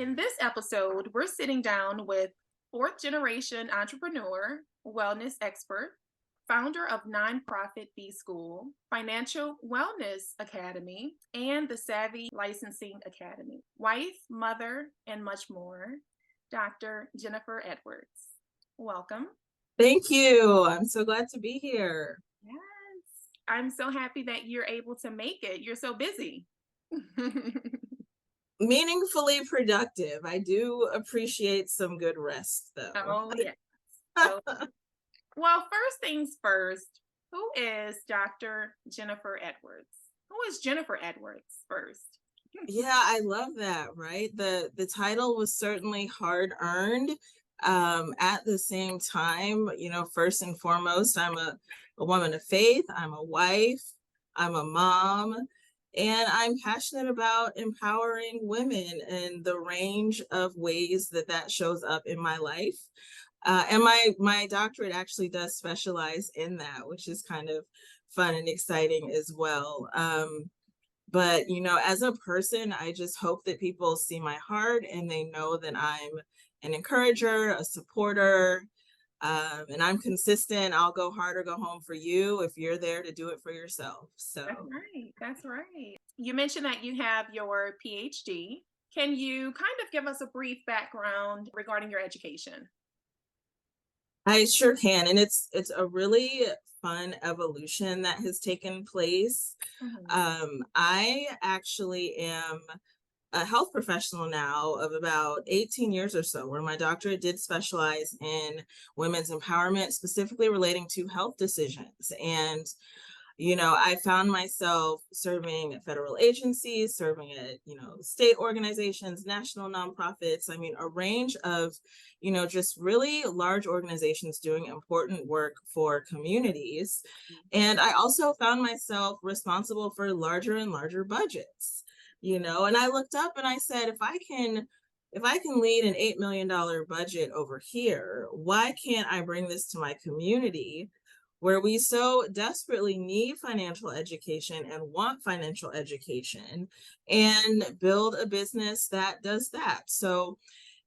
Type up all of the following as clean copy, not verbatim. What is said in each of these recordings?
In this episode, we're sitting down with fourth generation entrepreneur, wellness expert, founder of nonprofit B School, Financial Wellness Academy, and the Savvy Licensing Academy, wife, mother, and much more, Dr. Jennifer Edwards. Welcome. Thank you. I'm so glad to be here. Yes, I'm so happy that you're able to make it. You're so busy. Meaningfully productive. I do appreciate some good rest, though. Oh, yes. So well, first things first, who is Dr. Jennifer Edwards? Who is Jennifer Edwards first? Yeah, I love that, right? The title was certainly hard earned. At the same time, first and foremost, I'm a woman of faith, I'm a wife, I'm a mom, and I'm passionate about empowering women in the range of ways that that shows up in my life. And my doctorate actually does specialize in that, which is kind of fun and exciting as well. But as a person, I just hope that people see my heart and they know that I'm an encourager, a supporter, and I'm consistent. I'll go hard or go home for you if you're there to do it for yourself. That's So right. That's right. You mentioned that you have your PhD. Can you kind of give us a brief background regarding your education? I sure can, and it's a really fun evolution that has taken place. Mhm. I actually am a health professional now of about 18 years or so, where my doctorate did specialize in women's empowerment, specifically relating to health decisions. And I found myself serving at federal agencies, serving at, state organizations, national nonprofits. I mean, a range of, just really large organizations doing important work for communities. And I also found myself responsible for larger and larger budgets, and I looked up and I said, if I can lead an $8 million budget over here, why can't I bring this to my community where we so desperately need financial education and want financial education and build a business that does that? So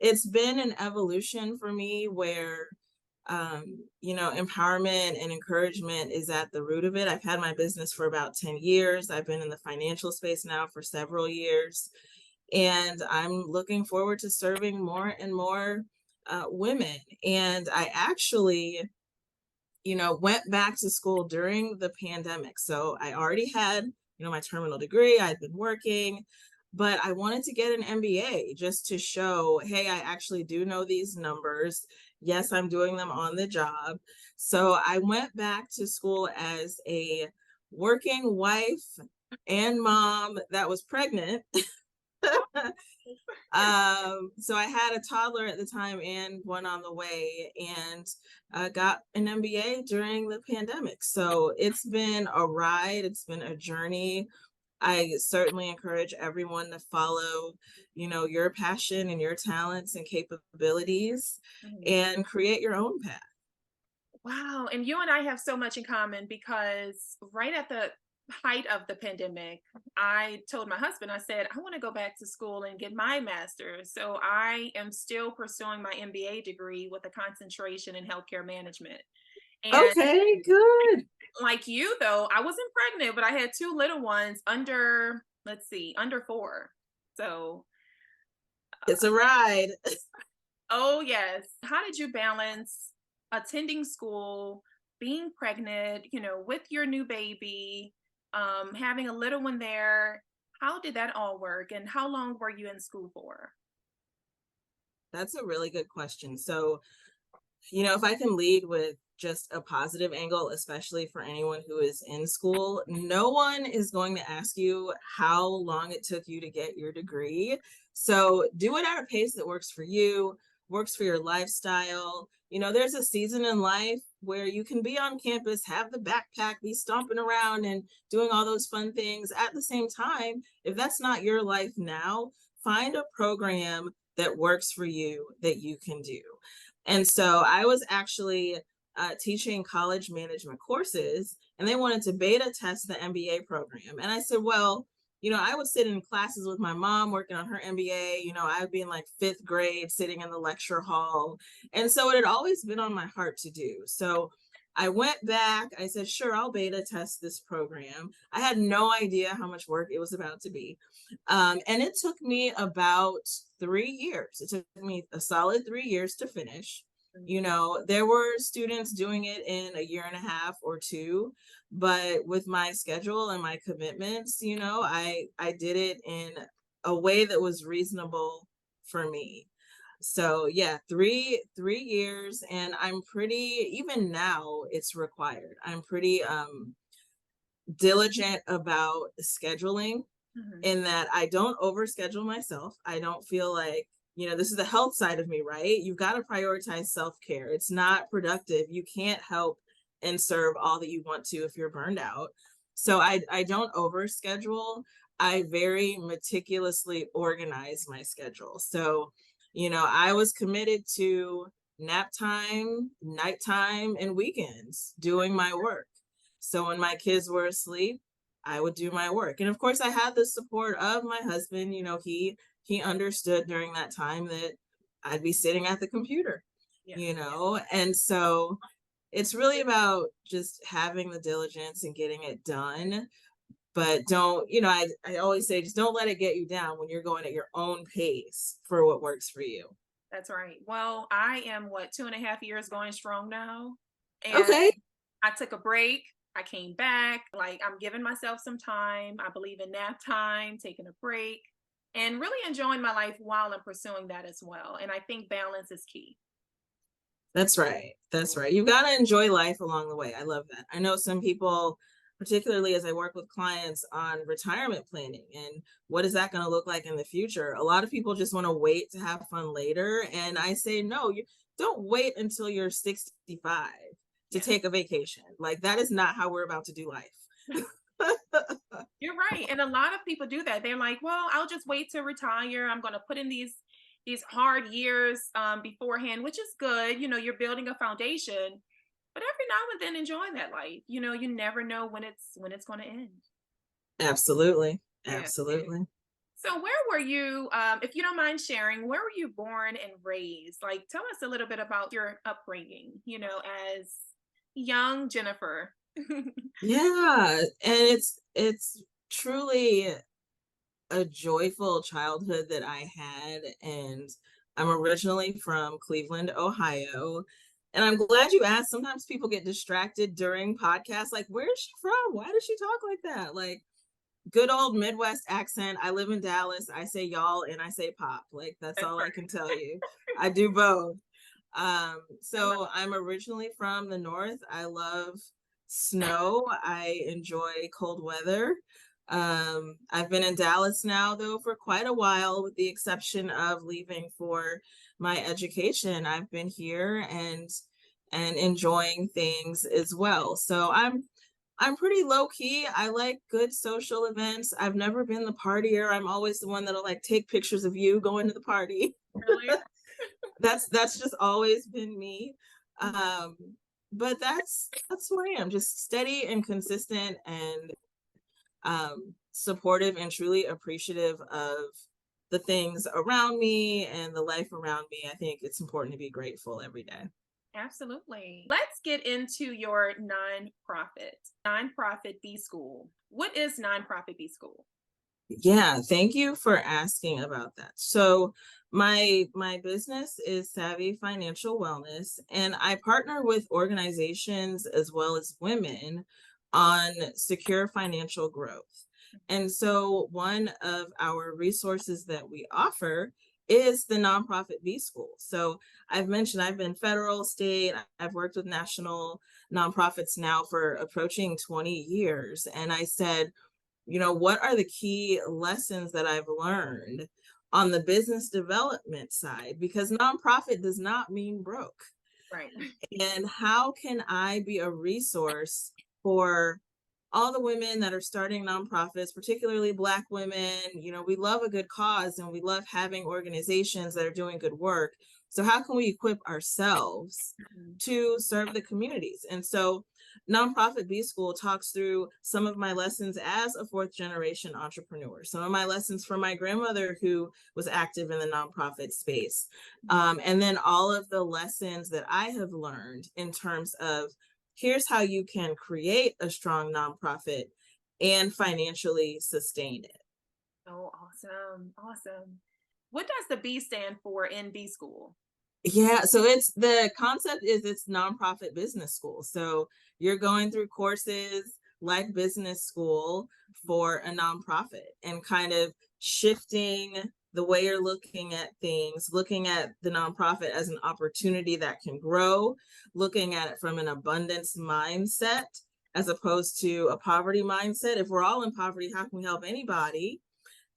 it's been an evolution for me where empowerment and encouragement is at the root of it. I've had my business for about 10 years. I've been in the financial space now for several years, and I'm looking forward to serving more and more women. And I actually went back to school during the pandemic. So I already had, my terminal degree, I'd been working, but I wanted to get an MBA just to show, hey, I actually do know these numbers. Yes, I'm doing them on the job. So I went back to school as a working wife and mom that was pregnant. So I had a toddler at the time and one on the way, and got an MBA during the pandemic. So it's been a ride, it's been a journey. I certainly encourage everyone to follow, your passion and your talents and capabilities Mhm. and create your own path. Wow. And you and I have so much in common because right at the height of the pandemic, I told my husband, I said, I want to go back to school and get my master's. So I am still pursuing my MBA degree with a concentration in healthcare management. And Okay, good. like you, though, I wasn't pregnant, but I had two little ones under, let's see, under 4. So, It's a ride. oh, yes. How did you balance attending school, being pregnant, with your new baby, having a little one there? How did that all work? And how long were you in school for? That's a really good question. So, if I can lead with just a positive angle, especially for anyone who is in school, no one is going to ask you how long it took you to get your degree. So do it at a pace that works for you, works for your lifestyle. There's a season in life where you can be on campus, have the backpack, be stomping around and doing all those fun things. At the same time, if that's not your life now, find a program that works for you that you can do. And so I was actually teaching college management courses, and they wanted to beta test the MBA program. And I said, well, I would sit in classes with my mom working on her MBA. I would be in like fifth grade sitting in the lecture hall. And so it had always been on my heart to do. So I went back, I said, sure, I'll beta test this program. I had no idea how much work it was about to be. And it took me about 3 years. It took me a solid 3 years to finish. There were students doing it in a year and a half or two, but with my schedule and my commitments, I did it in a way that was reasonable for me. So yeah, three years, and I'm pretty, even now it's required. I'm pretty diligent about scheduling, in that I don't overschedule myself. I don't feel like, this is the health side of me, right? You've got to prioritize self-care. It's not productive. You can't help and serve all that you want to if you're burned out. So I don't overschedule. I very meticulously organize my schedule. So, I was committed to nap time, nighttime, and weekends doing my work. So when my kids were asleep, I would do my work. And of course I had the support of my husband. He understood during that time that I'd be sitting at the computer, and so it's really about just having the diligence and getting it done. But don't, I always say, just don't let it get you down when you're going at your own pace for what works for you. That's right. Well, I am 2.5 years going strong now. And Okay. I took a break. I came back. Like, I'm giving myself some time. I believe in nap time, taking a break, and really enjoying my life while I'm pursuing that as well. And I think balance is key. That's right. That's right. You've got to enjoy life along the way. I love that. I know some people, particularly as I work with clients on retirement planning and what is that going to look like in the future. A lot of people just want to wait to have fun later. And I say, no, you don't wait until you're 65 to take a vacation. Like, that is not how we're about to do life. You're right. And a lot of people do that. They're like, well, I'll just wait to retire. I'm going to put in these hard years beforehand, which is good. You're building a foundation, but every now and then enjoy that life. You never know when it's going to end. Absolutely. Yeah. Absolutely. So where were you, if you don't mind sharing, where were you born and raised? Like, tell us a little bit about your upbringing, as young Jennifer. Yeah. And it's truly a joyful childhood that I had. And I'm originally from Cleveland, Ohio. And I'm glad you asked. Sometimes people get distracted during podcasts, like, where is she from? Why does she talk like that? Like, good old Midwest accent. I live in Dallas. I say y'all and I say pop. Like, that's all I can tell you. I do both. So I'm originally from the North. I love snow. I enjoy cold weather. I've been in Dallas now, though, for quite a while, with the exception of leaving for my education. I've been here and enjoying things as well. So I'm pretty low key. I like good social events. I've never been the partier. I'm always the one that'll like take pictures of you going to the party. Really? That's just always been me. But that's who I am, just steady and consistent and supportive and truly appreciative of the things around me and the life around me. I think it's important to be grateful every day. Absolutely. Let's get into your nonprofit B School. What is nonprofit B School? Yeah, thank you for asking about that. So my business is Savvy Financial Wellness, and I partner with organizations as well as women on secure financial growth. And so one of our resources that we offer is the nonprofit B School. So I've mentioned I've been federal, state, I've worked with national nonprofits now for approaching 20 years. And I said, what are the key lessons that I've learned on the business development side? Because nonprofit does not mean broke. Right. And how can I be a resource for all the women that are starting nonprofits, particularly Black women? We love a good cause and we love having organizations that are doing good work. So how can we equip ourselves to serve the communities? And so Nonprofit B School talks through some of my lessons as a fourth generation entrepreneur, some of my lessons from my grandmother who was active in the nonprofit space, and then all of the lessons that I have learned in terms of here's how you can create a strong nonprofit and financially sustain it. Oh, awesome. Awesome. What does the B stand for in B school? Yeah, so it's the concept is it's nonprofit business school. So you're going through courses like business school for a nonprofit and kind of shifting the way you're looking at things, looking at the nonprofit as an opportunity that can grow, looking at it from an abundance mindset as opposed to a poverty mindset. If we're all in poverty, how can we help anybody?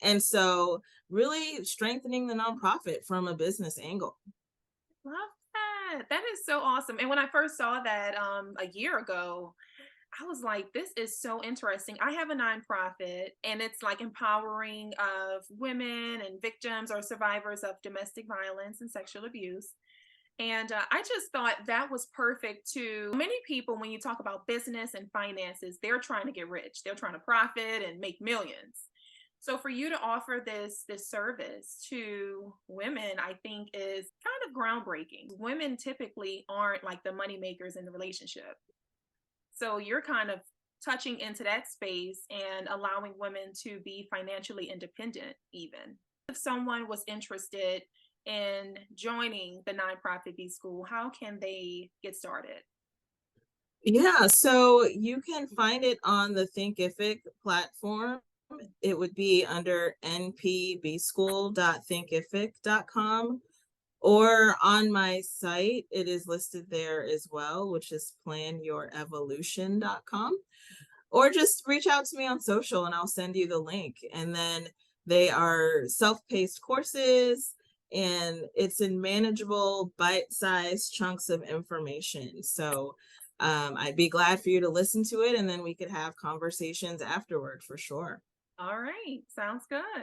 And so really strengthening the nonprofit from a business angle. Love that. That is so awesome. And when I first saw that a year ago, I was like, this is so interesting. I have a nonprofit and it's like empowering of women and victims or survivors of domestic violence and sexual abuse. And I just thought that was perfect to many people. When you talk about business and finances, they're trying to get rich, they're trying to profit and make millions. So for you to offer this service to women, I think is kind of groundbreaking. Women typically aren't like the money makers in the relationship. So you're kind of touching into that space and allowing women to be financially independent, even. If someone was interested in joining the nonprofit B School, how can they get started? Yeah, so you can find it on the Thinkific platform. It would be under npbschool.thinkific.com, or on my site, it is listed there as well, which is planyourevolution.com. Or just reach out to me on social and I'll send you the link. And then they are self-paced courses and it's in manageable bite-sized chunks of information. So I'd be glad for you to listen to it and then we could have conversations afterward for sure. All right, sounds good.